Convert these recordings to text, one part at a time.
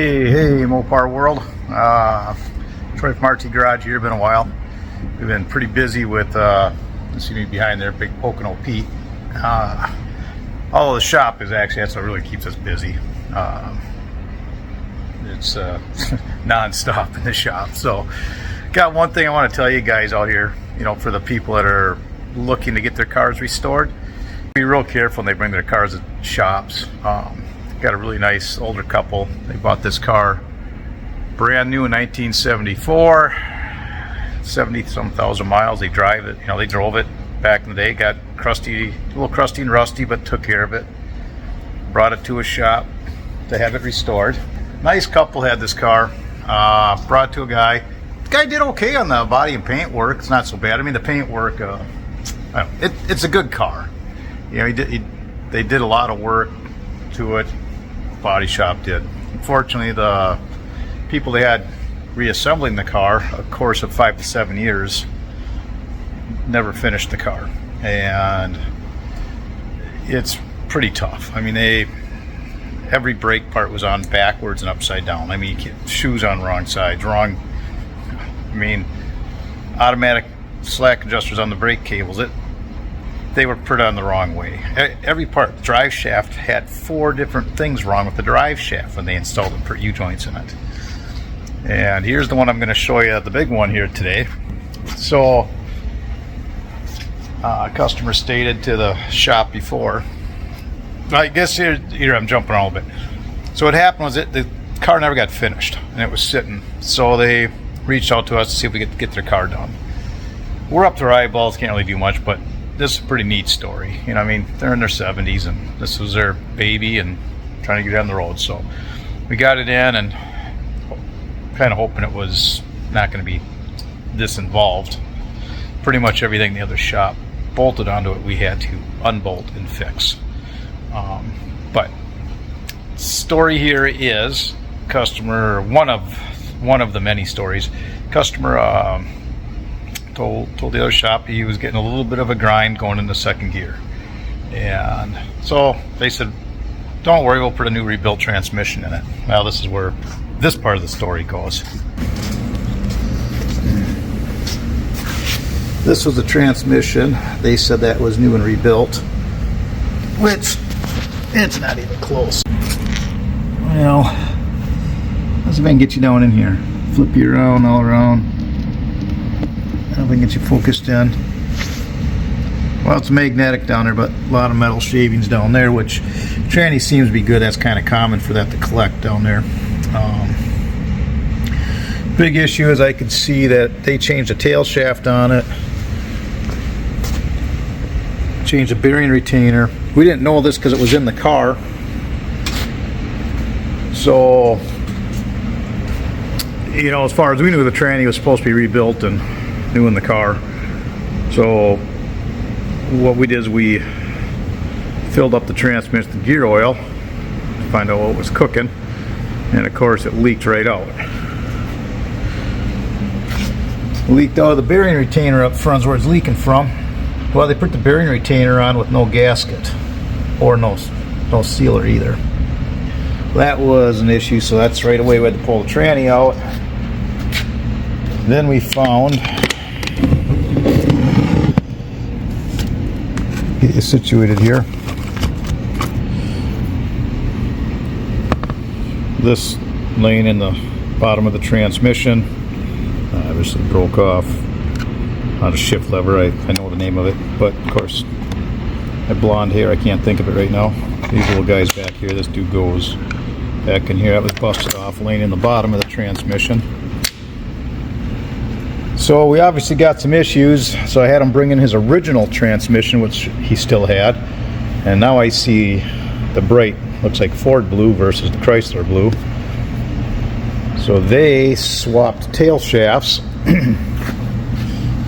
Hey, Mopar world. Troy from RT Garage here. Been a while. We've been pretty busy with, you see me behind there, big Pocono Pete. Although the shop is actually, that's what really keeps us busy. It's non-stop in the shop. So, got one thing I want to tell you guys out here, you know, for the people that are looking to get their cars restored. Be real careful when they bring their cars to shops. Got a really nice older couple. They bought this car brand new in 1974, 70-some thousand miles. They drive it, you know, they drove it back in the day. Got crusty, a little crusty and rusty, but took care of it. Brought it to a shop to have it restored. Nice couple had this car. Brought it to a guy. The guy did okay on the body and paint work. It's not so bad. I mean, the paint work, it's a good car. You know, they did a lot of work to it. Body shop did. Unfortunately, the people they had reassembling the car, a course of 5 to 7 years, never finished the car, and it's pretty tough. I mean, every brake part was on backwards and upside down. I mean, shoes on wrong sides, wrong. I mean, automatic slack adjusters on the brake cables. They were put on the wrong way. Every part, the drive shaft had 4 different things wrong with the drive shaft when they installed the U-joints in it. And here's the one I'm going to show you, the big one here today. So, a customer stated to the shop before, I guess here I'm jumping a little bit. So what happened was the car never got finished, and it was sitting. So they reached out to us to see if we could get their car done. We're up to our eyeballs, can't really do much, but this is a pretty neat story. You know, I mean, they're in their 70s, and this was their baby and trying to get on the road. So we got it in, and kind of hoping it was not going to be this involved. Pretty much everything the other shop bolted onto it, we had to unbolt and fix. But story here is customer, one of the many stories. Customer told the other shop he was getting a little bit of a grind going into second gear, and so they said, don't worry, we'll put a new rebuilt transmission in it. Well, this is where this part of the story goes. This was the transmission. They said that was new and rebuilt, which it's not even close. Well, let's see if I can get you down in here. Flip you around, all around. I don't think get you focused in. Well, it's magnetic down there, but a lot of metal shavings down there, which tranny seems to be good. That's kind of common for that to collect down there. Big issue is I could see that they changed the tail shaft on it, changed the bearing retainer. We didn't know this because it was in the car. So, you know, as far as we knew, the tranny was supposed to be rebuilt and new in the car. So what we did is we filled up the transmission with gear oil to find out what was cooking, and of course it leaked right out. Leaked out of the bearing retainer up front is where it's leaking from. Well, they put the bearing retainer on with no gasket or no sealer either. That was an issue, so that's right away we had to pull the tranny out. Then we found, get you situated here, this laying in the bottom of the transmission, obviously broke off on a shift lever. I know the name of it, but of course I have blonde hair, I can't think of it right now. These little guys back here, this dude goes back in here. That was busted off, laying in the bottom of the transmission. So we obviously got some issues, so I had him bring in his original transmission, which he still had, and now I see the bright, looks like Ford blue versus the Chrysler blue. So they swapped tail shafts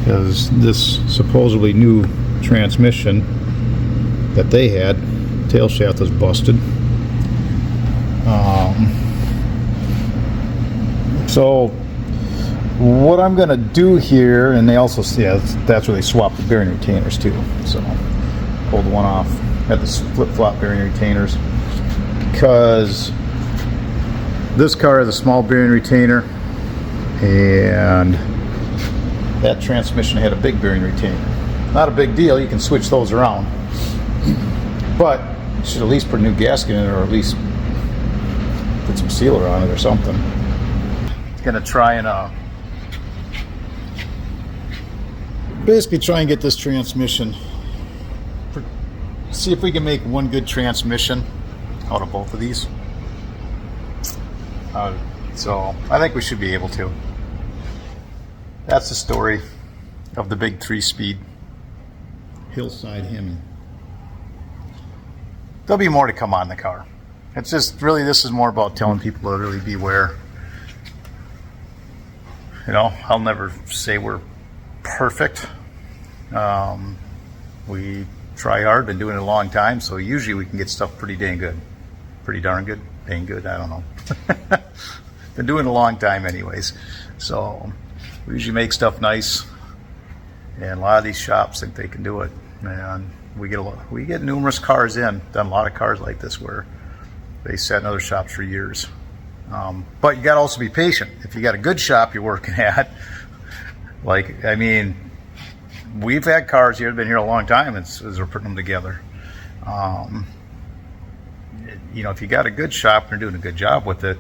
because this supposedly new transmission that they had, tail shaft was busted. So what I'm going to do here, and they also, yeah, that's where they swapped the bearing retainers too. So pulled one off, had the flip-flop bearing retainers, because This car has a small bearing retainer, and that transmission had a big bearing retainer. Not a big deal, you can switch those around. But you should at least put a new gasket in it, or at least put some sealer on it or something. Gonna try and basically try and get this transmission, see if we can make one good transmission out of both of these. So I think we should be able to. That's the story of the big 3-speed hillside Hemi. There'll be more to come on the car. It's just really, this is more about telling people to really beware. You know, I'll never say we're perfect. We try hard, been doing it a long time, so usually we can get stuff pretty dang good. Pretty darn good, dang good, I don't know. Been doing it a long time anyways. So we usually make stuff nice, and a lot of these shops think they can do it. And we get numerous cars in, done a lot of cars like this where they sat in other shops for years. But you got to also be patient. If you got a good shop you're working at, like, I mean, we've had cars here that have been here a long time as we're putting them together. You know, if you got a good shop and they're doing a good job with it,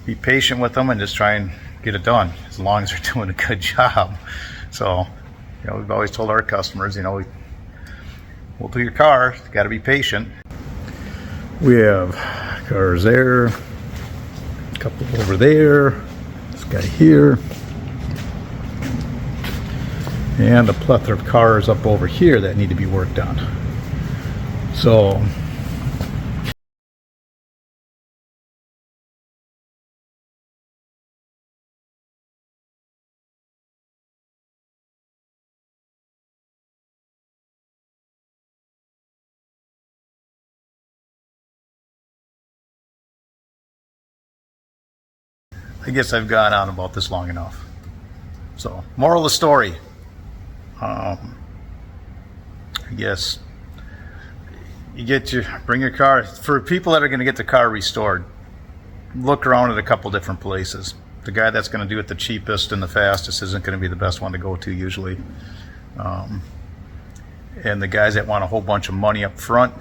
be patient with them and just try and get it done as long as they're doing a good job. So, you know, we've always told our customers, you know, we'll do your car, you got to be patient. We have cars there, a couple over there, this guy here, and a plethora of cars up over here that need to be worked on. So I guess I've gone on about this long enough. So, moral of the story. I guess bring your car, for people that are going to get the car restored, look around at a couple different places. The guy that's going to do it the cheapest and the fastest isn't going to be the best one to go to usually. And the guys that want a whole bunch of money up front,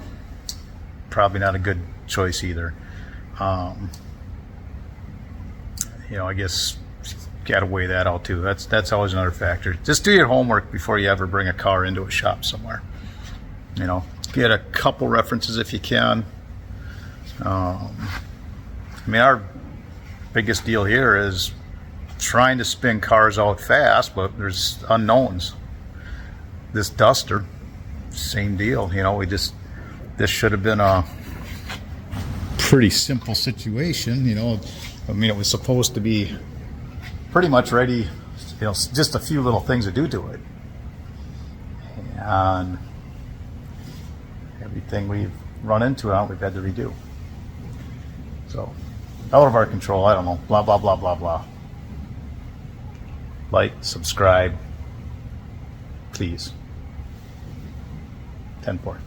probably not a good choice either. You know, I guess got to weigh that out too. That's always another factor. Just do your homework before you ever bring a car into a shop somewhere. You know, get a couple references if you can. I mean, our biggest deal here is trying to spin cars out fast, but there's unknowns. This Duster, same deal. You know, this should have been a pretty simple situation. You know, I mean, it was supposed to be pretty much ready, you know, just a few little things to do to it. And everything we've run into we've had to redo. So, out of our control, I don't know, blah, blah, blah, blah, blah. Like, subscribe, please. 10-4.